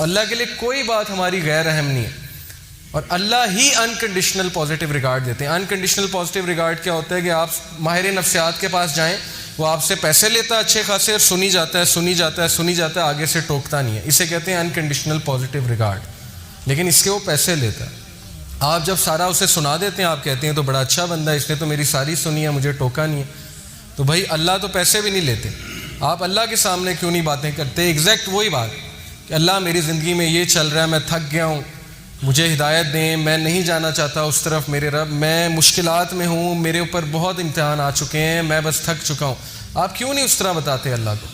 تو اللہ کے لیے کوئی بات ہماری غیر اہم نہیں ہے، اور اللہ ہی انکنڈیشنل پازیٹیو ریگارڈ دیتے ہیں۔ انکنڈیشنل پازیٹیو ریگارڈ کیا ہوتا ہے کہ آپ ماہر نفسیات کے پاس جائیں، وہ آپ سے پیسے لیتا ہے اچھے خاصے، اور سنی جاتا ہے، آگے سے ٹوکتا نہیں ہے، اسے کہتے ہیں انکنڈیشنل پازیٹیو ریگارڈ، لیکن اس کے وہ پیسے لیتا ہے۔ آپ جب سارا اسے سنا دیتے ہیں، آپ کہتے ہیں تو بڑا اچھا بندہ ہے، اس نے تو میری ساری سنی ہے، مجھے ٹوکا نہیں ہے۔ تو بھائی اللہ تو پیسے بھی نہیں لیتے، آپ اللہ کے سامنے کیوں نہیں باتیں کرتے؟ ایگزیکٹ وہی بات کہ اللہ میری زندگی میں یہ چل رہا ہے، میں تھک گیا ہوں، مجھے ہدایت دیں، میں نہیں جانا چاہتا اس طرف میرے رب، میں مشکلات میں ہوں، میرے اوپر بہت امتحان آ چکے ہیں، میں بس تھک چکا ہوں۔ آپ کیوں نہیں اس طرح بتاتے اللہ کو؟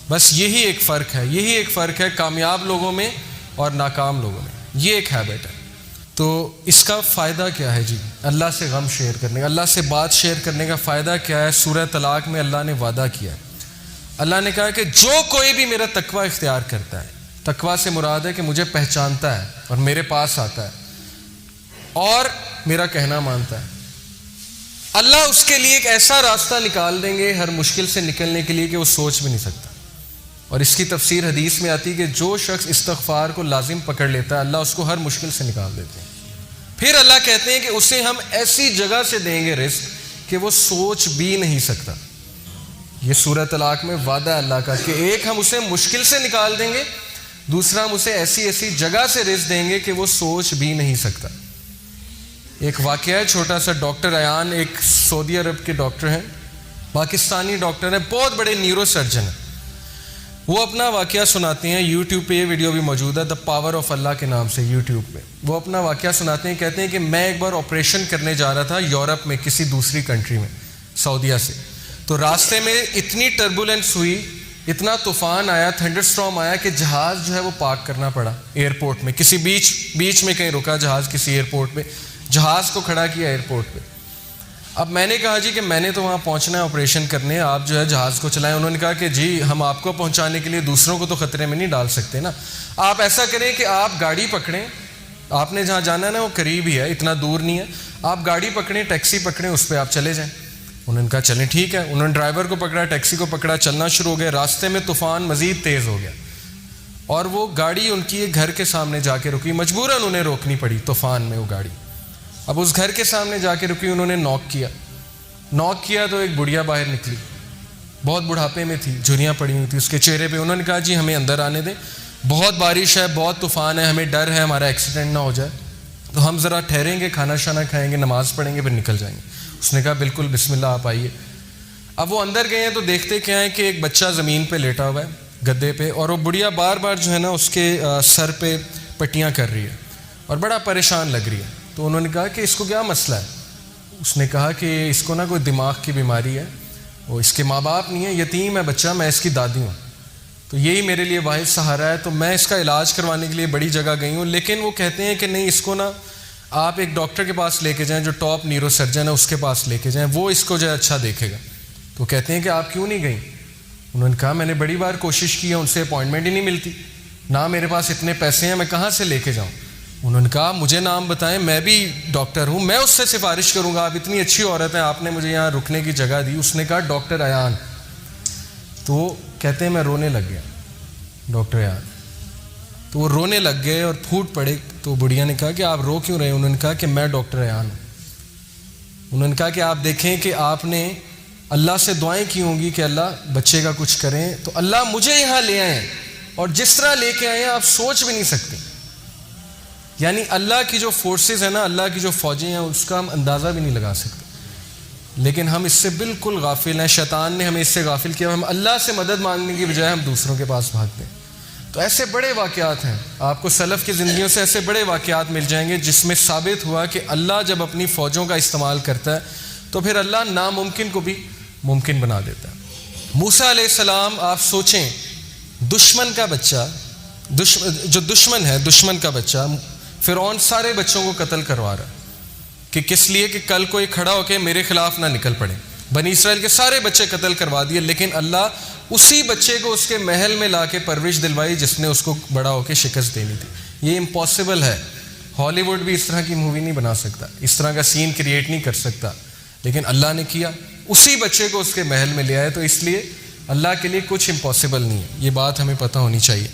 بس یہی ایک فرق ہے کامیاب لوگوں میں اور ناکام لوگوں میں، یہ ایک ہیبٹ ہے۔ تو اس کا فائدہ کیا ہے جی؟ اللہ سے غم شیئر کرنے کا، اللہ سے بات شیئر کرنے کا فائدہ کیا ہے؟ سورہ طلاق میں اللہ نے وعدہ کیا ہے، اللہ نے کہا کہ جو کوئی بھی میرا تقوی اختیار کرتا ہے، تقوی سے مراد ہے کہ مجھے پہچانتا ہے اور میرے پاس آتا ہے اور میرا کہنا مانتا ہے، اللہ اس کے لیے ایک ایسا راستہ نکال دیں گے ہر مشکل سے نکلنے کے لیے کہ وہ سوچ بھی نہیں سکتا۔ اور اس کی تفسیر حدیث میں آتی ہے کہ جو شخص استغفار کو لازم پکڑ لیتا ہے، اللہ اس کو ہر مشکل سے نکال دیتے ہیں۔ پھر اللہ کہتے ہیں کہ اسے ہم ایسی جگہ سے دیں گے رزق کہ وہ سوچ بھی نہیں سکتا۔ یہ سورہ طلاق میں وعدہ ہے اللہ کا کہ ایک ہم اسے مشکل سے نکال دیں گے، دوسرا ہم اسے ایسی جگہ سے رزق دیں گے کہ وہ سوچ بھی نہیں سکتا۔ ایک واقعہ ہے چھوٹا سا، ڈاکٹر ایان ایک سعودی عرب کے ڈاکٹر ہیں، پاکستانی ڈاکٹر ہیں، بہت بڑے نیورو سرجن ہیں۔ وہ اپنا واقعہ سناتے ہیں، یوٹیوب پہ یہ ویڈیو بھی موجود ہے، دا پاور آف اللہ کے نام سے یوٹیوب پہ۔ وہ اپنا واقعہ سناتے ہیں، کہتے ہیں کہ میں ایک بار آپریشن کرنے جا رہا تھا یورپ میں، کسی دوسری کنٹری میں، سعودیہ سے، تو راستے میں اتنی ٹربولنس ہوئی، اتنا طوفان آیا، تھنڈر سٹارم آیا کہ جہاز جو ہے وہ پارک کرنا پڑا ایئرپورٹ میں، کسی بیچ میں کہیں رکا جہاز، کسی ایئرپورٹ پہ، جہاز کو کھڑا کیا ایئرپورٹ پہ۔ اب میں نے کہا جی کہ میں نے تو وہاں پہنچنا ہے آپریشن کرنے، آپ جو ہے جہاز کو چلائیں۔ انہوں نے کہا کہ جی ہم آپ کو پہنچانے کے لیے دوسروں کو تو خطرے میں نہیں ڈال سکتے نا، آپ ایسا کریں کہ آپ گاڑی پکڑیں، آپ نے جہاں جانا ہے نا وہ قریب ہی ہے، اتنا دور نہیں ہے، آپ گاڑی پکڑیں، ٹیکسی پکڑیں، اس پہ آپ چلے جائیں۔ انہوں نے کہا چلیں ٹھیک ہے، انہوں نے ڈرائیور کو پکڑا، ٹیکسی کو پکڑا، چلنا شروع ہو گیا۔ راستے میں طوفان مزید تیز ہو گیا اور وہ گاڑی ان کی ایک گھر کے سامنے جا کے رکی، مجبوراً انہیں روکنی پڑی طوفان میں وہ گاڑی۔ اب اس گھر کے سامنے جا کے رکی، انہوں نے نوک کیا تو ایک بڑھیا باہر نکلی، بہت بڑھاپے میں تھی، جھریاں پڑی ہوئی تھی اس کے چہرے پہ۔ انہوں نے کہا جی ہمیں اندر آنے دیں، بہت بارش ہے، بہت طوفان ہے، ہمیں ڈر ہے ہمارا ایکسیڈنٹ نہ ہو جائے، تو ہم ذرا ٹھہریں گے، کھانا شانا کھائیں گے، نماز پڑھیں گے، پھر نکل جائیں گے۔ اس نے کہا بالکل بسم اللہ آپ آئیے۔ اب وہ اندر گئے ہیں تو دیکھتے کیا ہے کہ ایک بچہ زمین پہ لیٹا ہوا ہے گدے پہ، اور وہ بڑھیا بار بار جو ہے نا اس کے سر پہ پٹیاں کر رہی ہے اور بڑا پریشان لگ رہی ہے۔ تو انہوں نے کہا کہ اس کو کیا مسئلہ ہے؟ اس نے کہا کہ اس کو نا کوئی دماغ کی بیماری ہے، وہ اس کے ماں باپ نہیں ہے، یتیم ہے بچہ، میں اس کی دادی ہوں، تو یہی میرے لیے واحد سہارا ہے، تو میں اس کا علاج کروانے کے لیے بڑی جگہ گئی ہوں، لیکن وہ کہتے ہیں کہ نہیں اس کو نا آپ ایک ڈاکٹر کے پاس لے کے جائیں جو ٹاپ نیورو سرجن ہے، اس کے پاس لے کے جائیں، وہ اس کو جو ہے اچھا دیکھے گا۔ تو کہتے ہیں کہ آپ کیوں نہیں گئیں؟ انہوں نے کہا میں نے بڑی بار کوشش کی ہے، ان سے اپوائنٹمنٹ ہی نہیں ملتی، نہ میرے پاس اتنے پیسے ہیں، میں کہاں سے لے کے جاؤں؟ انہوں نے کہا مجھے نام بتائیں، میں بھی ڈاکٹر ہوں، میں اس سے سفارش کروں گا، آپ اتنی اچھی عورت ہیں، آپ نے مجھے یہاں رکنے کی جگہ دی۔ اس نے کہا ڈاکٹر ایان۔ تو وہ کہتے ہیں میں رونے لگ گیا، ڈاکٹر ایان، تو وہ رونے لگ گئے اور پھوٹ پڑے۔ تو بڑھیا نے کہا کہ آپ رو کیوں رہے ہیں؟ انہوں نے کہا کہ میں ڈاکٹر ایان ہوں۔ انہوں نے کہا کہ آپ دیکھیں کہ آپ نے اللہ سے دعائیں کی ہوں گی کہ اللہ بچے کا کچھ کریں، تو اللہ مجھے یہاں لے آئے ہیں، اور جس طرح لے کے آئے ہیں آپ سوچ بھی نہیں سکتے۔ یعنی اللہ کی جو فورسز ہیں نا، اللہ کی جو فوجیں ہیں، اس کا ہم اندازہ بھی نہیں لگا سکتے، لیکن ہم اس سے بالکل غافل ہیں، شیطان نے ہمیں اس سے غافل کیا، ہم اللہ سے مدد مانگنے کی بجائے ہم دوسروں کے پاس بھاگتے ہیں۔ تو ایسے بڑے واقعات ہیں، آپ کو سلف کی زندگیوں سے ایسے بڑے واقعات مل جائیں گے جس میں ثابت ہوا کہ اللہ جب اپنی فوجوں کا استعمال کرتا ہے تو پھر اللہ ناممکن کو بھی ممکن بنا دیتا ہے۔ موسیٰ علیہ السلام، آپ سوچیں، دشمن کا بچہ، جو دشمن کا بچہ، فرعون سارے بچوں کو قتل کروا رہا ہے کہ کس لیے کہ کل کو یہ کھڑا ہو کے میرے خلاف نہ نکل پڑے۔ بنی اسرائیل کے سارے بچے قتل کروا دیے، لیکن اللہ اسی بچے کو اس کے محل میں لا کے پرورش دلوائی جس نے اس کو بڑا ہو کے شکست دینی تھی۔ یہ امپاسبل ہے، ہالی ووڈ بھی اس طرح کی مووی نہیں بنا سکتا، اس طرح کا سین کریٹ نہیں کر سکتا، لیکن اللہ نے کیا، اسی بچے کو اس کے محل میں لے آئے۔ تو اس لیے اللہ کے لیے کچھ امپاسبل نہیں ہے، یہ بات ہمیں پتہ ہونی چاہیے۔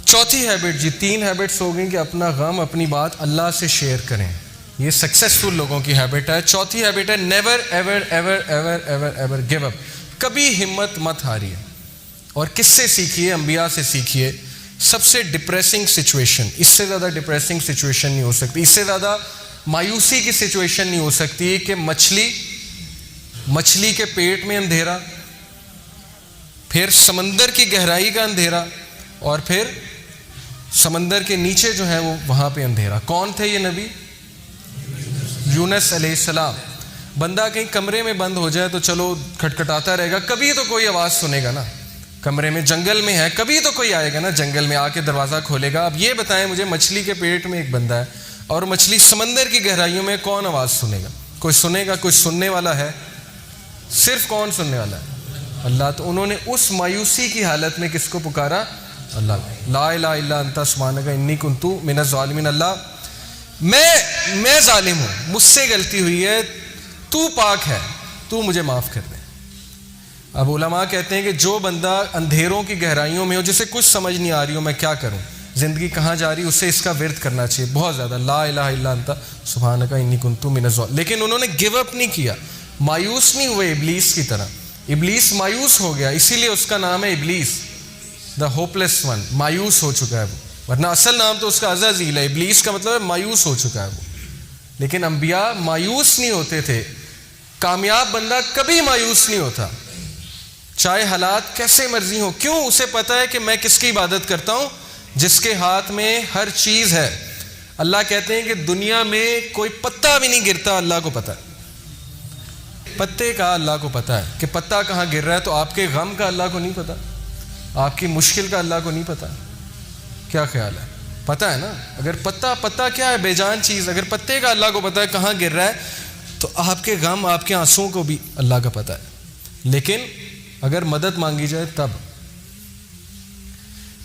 چوتھی ہیبٹ جی، 3 ہیبٹس ہو گئیں کہ اپنا غم اپنی بات اللہ سے شیئر کریں. یہ سکسیسفل لوگوں کی ہیبٹ ہے. چوتھی ہیبٹ ہے never ever ever ever ever ever give up. کبھی ہمت مت ہاریے. اور کس سے سیکھیے؟ انبیاء سے سیکھیے. سب سے ڈپریسنگ سچویشن، اس سے زیادہ ڈپریسنگ سچویشن نہیں ہو سکتی، اس سے زیادہ مایوسی کی سچویشن نہیں ہو سکتی کہ مچھلی کے پیٹ میں اندھیرا، پھر سمندر کی گہرائی کا اندھیرا، اور پھر سمندر کے نیچے جو ہے وہ وہاں پہ اندھیرا. کون تھے یہ نبی؟ یونس علیہ السلام. بندہ کہیں کمرے میں بند ہو جائے تو چلو کھٹکھٹاتا رہے گا، کبھی تو کوئی آواز سنے گا نا. کمرے میں، جنگل میں ہے، کبھی تو کوئی آئے گا نا جنگل میں، آ کے دروازہ کھولے گا. اب یہ بتائیں مجھے، مچھلی کے پیٹ میں ایک بندہ ہے اور مچھلی سمندر کی گہرائیوں میں، کون آواز سنے گا؟ کوئی سنے گا؟ کوئی سننے والا ہے؟ صرف کون سننے والا ہے؟ اللہ. تو انہوں نے اس مایوسی کی حالت میں کس کو پکارا؟ اللہ. لا الہ الا انت سبحانک انی کنت من الظالمین. اللہ میں ظالم ہوں، مجھ سے غلطی ہوئی ہے، تو پاک ہے، تو مجھے معاف کر دے. اب علماء کہتے ہیں کہ جو بندہ اندھیروں کی گہرائیوں میں ہو، جسے کچھ سمجھ نہیں آ رہی ہو میں کیا کروں، زندگی کہاں جا رہی، اسے اس کا ورد کرنا چاہیے بہت زیادہ. لا الہ الا انت سبحانک انی کنت من الظالمین. لیکن انہوں نے گیو اپ نہیں کیا، مایوس نہیں ہوئے ابلیس کی طرح. ابلیس مایوس ہو گیا، اسی لیے اس کا نام ہے ابلیس، دا ہوپ لیس ون. مایوس ہو چکا ہے وہ، ورنہ اصل نام تو اس کا عزازیل ہے. ابلیس کا مطلب ہے مایوس ہو چکا ہے وہ. لیکن انبیاء مایوس نہیں ہوتے تھے. کامیاب بندہ کبھی مایوس نہیں ہوتا، چاہے حالات کیسے مرضی ہوں. کیوں؟ اسے پتہ ہے کہ میں کس کی عبادت کرتا ہوں؟ جس کے ہاتھ میں ہر چیز ہے. اللہ کہتے ہیں کہ دنیا میں کوئی پتا بھی نہیں گرتا، اللہ کو پتہ ہے. پتے کا اللہ کو پتہ ہے کہ پتا کہاں گر رہا ہے. تو آپ کے غم کا اللہ کو نہیں پتہ؟ آپ کی مشکل کا اللہ کو نہیں پتہ؟ کیا خیال ہے؟ پتہ ہے نا. اگر پتا کیا ہے؟ بے جان چیز. اگر پتے کا اللہ کو پتہ ہے کہاں گر رہا ہے، تو آپ کے غم، آپ کے آنسوؤں کو بھی اللہ کا پتہ ہے. لیکن اگر مدد مانگی جائے تب.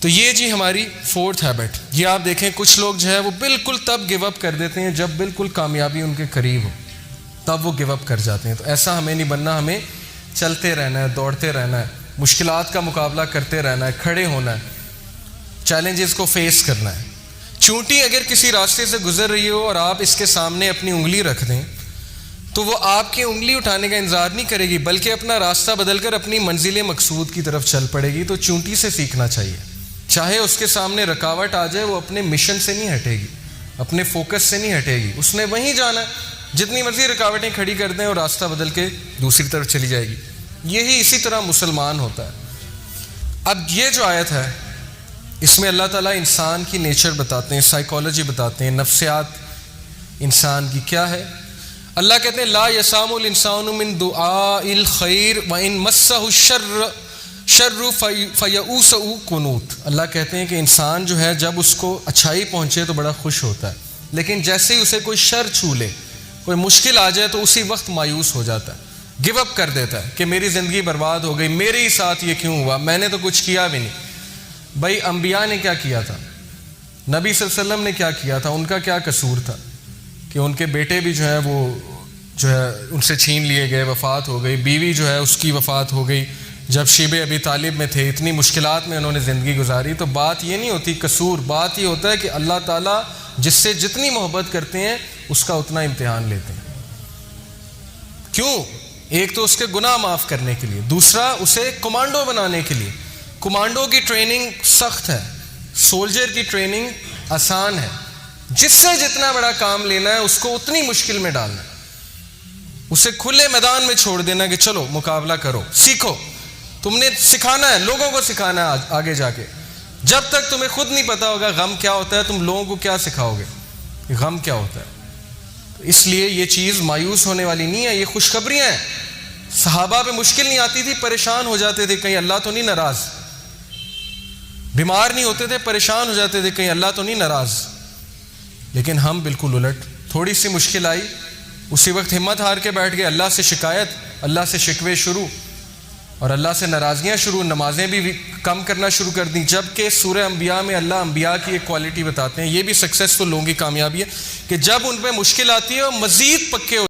تو یہ جی ہماری 4th ہیبٹ. یہ آپ دیکھیں کچھ لوگ جو ہے وہ بالکل تب گیو اپ کر دیتے ہیں جب بالکل کامیابی ان کے قریب ہو، تب وہ گیو اپ کر جاتے ہیں. تو ایسا ہمیں نہیں بننا. ہمیں چلتے رہنا ہے، دوڑتے رہنا ہے، مشکلات کا مقابلہ کرتے رہنا ہے، کھڑے ہونا ہے، چیلنجز کو فیس کرنا ہے. چونٹی اگر کسی راستے سے گزر رہی ہو اور آپ اس کے سامنے اپنی انگلی رکھ دیں تو وہ آپ کی انگلی اٹھانے کا انتظار نہیں کرے گی، بلکہ اپنا راستہ بدل کر اپنی منزل مقصود کی طرف چل پڑے گی. تو چونٹی سے سیکھنا چاہیے. چاہے اس کے سامنے رکاوٹ آ جائے، وہ اپنے مشن سے نہیں ہٹے گی، اپنے فوکس سے نہیں ہٹے گی. اس نے وہیں جانا ہے. جتنی مرضی رکاوٹیں کھڑی کر دیں اور راستہ بدل کے دوسری طرف چلی جائے گی. یہی اسی طرح مسلمان ہوتا ہے. اب یہ جو آیت ہے اس میں اللہ تعالیٰ انسان کی نیچر بتاتے ہیں، سائیکالوجی بتاتے ہیں، نفسیات انسان کی کیا ہے. اللہ کہتے ہیں لا یسام الانسان من دعاء الخیر وان مسہ الشر فیئوس قنوط. اللہ کہتے ہیں کہ انسان جو ہے جب اس کو اچھائی پہنچے تو بڑا خوش ہوتا ہے، لیکن جیسے ہی اسے کوئی شر چھو لے، کوئی مشکل آ جائے تو اسی وقت مایوس ہو جاتا ہے، گیو اپ کر دیتا ہے کہ میری زندگی برباد ہو گئی، میرے ہی ساتھ یہ کیوں ہوا، میں نے تو کچھ کیا بھی نہیں. بھائی انبیاء نے کیا کیا تھا؟ نبی صلی اللہ علیہ وسلم نے کیا کیا تھا؟ ان کا کیا قصور تھا کہ ان کے بیٹے بھی جو ہے وہ جو ہے ان سے چھین لیے گئے، وفات ہو گئی، بیوی جو ہے اس کی وفات ہو گئی جب شیب ابی طالب میں تھے، اتنی مشکلات میں انہوں نے زندگی گزاری. تو بات یہ نہیں ہوتی قصور، بات یہ ہوتا ہے کہ اللہ تعالیٰ جس سے جتنی محبت کرتے ہیں اس کا اتنا امتحان لیتے ہیں. کیوں؟ ایک تو اس کے گناہ معاف کرنے کے لیے، دوسرا اسے کمانڈو بنانے کے لیے. کمانڈو کی ٹریننگ سخت ہے، سولجر کی ٹریننگ آسان ہے. جس سے جتنا بڑا کام لینا ہے اس کو اتنی مشکل میں ڈالنا ہے، اسے کھلے میدان میں چھوڑ دینا کہ چلو مقابلہ کرو، سیکھو. تم نے سکھانا ہے، لوگوں کو سکھانا ہے آگے جا کے. جب تک تمہیں خود نہیں پتا ہوگا غم کیا ہوتا ہے، تم لوگوں کو کیا سکھاؤ گے کہ غم کیا ہوتا ہے. اس لیے یہ چیز مایوس ہونے والی نہیں ہے، یہ خوشخبریاں ہیں. صحابہ پہ مشکل نہیں آتی تھی، پریشان ہو جاتے تھے کہیں اللہ تو نہیں ناراض. بیمار نہیں ہوتے تھے، پریشان ہو جاتے تھے کہیں اللہ تو نہیں ناراض. لیکن ہم بالکل الٹ، تھوڑی سی مشکل آئی اسی وقت ہمت ہار کے بیٹھ گئے، اللہ سے شکایت، اللہ سے شکوے شروع، اور اللہ سے ناراضگیاں شروع. نمازیں بھی کم کرنا شروع کر دیں. جبکہ سورہ انبیاء میں اللہ انبیاء کی ایک کوالٹی بتاتے ہیں، یہ بھی سکسیسفل لوگوں کی کامیابی ہے کہ جب ان پہ مشکل آتی ہے وہ مزید پکے